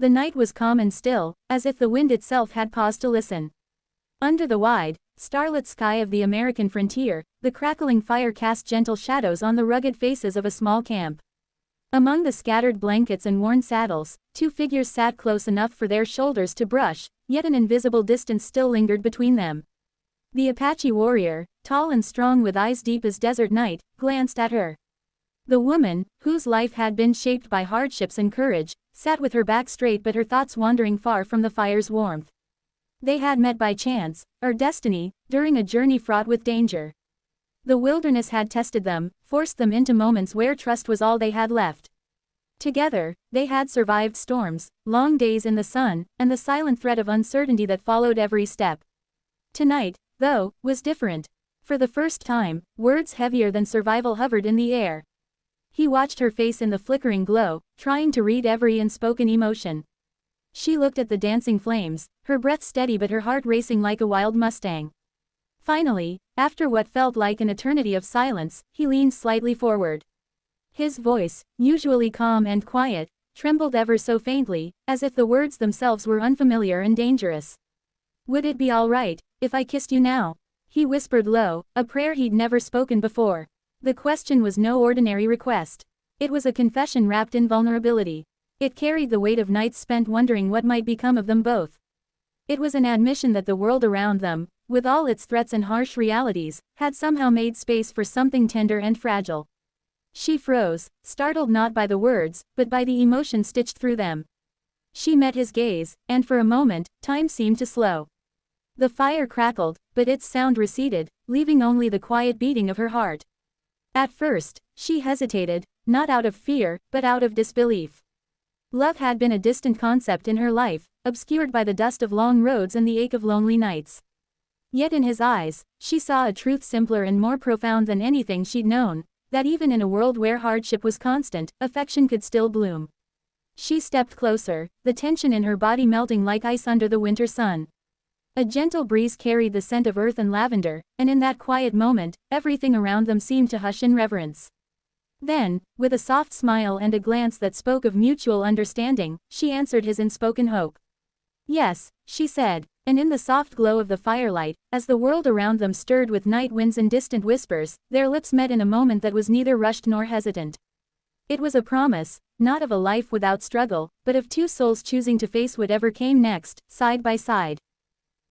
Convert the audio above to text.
The night was calm and still, as if the wind itself had paused to listen. Under the wide, starlit sky of the American frontier, the crackling fire cast gentle shadows on the rugged faces of a small camp. Among the scattered blankets and worn saddles, two figures sat close enough for their shoulders to brush, yet an invisible distance still lingered between them. The Apache warrior, tall and strong with eyes deep as desert night, glanced at her. The woman, whose life had been shaped by hardships and courage, sat with her back straight but her thoughts wandering far from the fire's warmth. They had met by chance, or destiny, during a journey fraught with danger. The wilderness had tested them, forced them into moments where trust was all they had left. Together, they had survived storms, long days in the sun, and the silent threat of uncertainty that followed every step. Tonight, though, was different. For the first time, words heavier than survival hovered in the air. He watched her face in the flickering glow, trying to read every unspoken emotion. She looked at the dancing flames, her breath steady but her heart racing like a wild Mustang. Finally, after what felt like an eternity of silence, he leaned slightly forward. His voice, usually calm and quiet, trembled ever so faintly, as if the words themselves were unfamiliar and dangerous. "Would it be all right if I kissed you now?" He whispered low, a prayer he'd never spoken before. The question was no ordinary request. It was a confession wrapped in vulnerability. It carried the weight of nights spent wondering what might become of them both. It was an admission that the world around them, with all its threats and harsh realities, had somehow made space for something tender and fragile. She froze, startled not by the words, but by the emotion stitched through them. She met his gaze, and for a moment, time seemed to slow. The fire crackled, but its sound receded, leaving only the quiet beating of her heart. At first, she hesitated, not out of fear, but out of disbelief. Love had been a distant concept in her life, obscured by the dust of long roads and the ache of lonely nights. Yet in his eyes, she saw a truth simpler and more profound than anything she'd known, that even in a world where hardship was constant, affection could still bloom. She stepped closer, the tension in her body melting like ice under the winter sun. A gentle breeze carried the scent of earth and lavender, and in that quiet moment, everything around them seemed to hush in reverence. Then, with a soft smile and a glance that spoke of mutual understanding, she answered his unspoken hope. "Yes," she said, and in the soft glow of the firelight, as the world around them stirred with night winds and distant whispers, their lips met in a moment that was neither rushed nor hesitant. It was a promise, not of a life without struggle, but of two souls choosing to face whatever came next, side by side.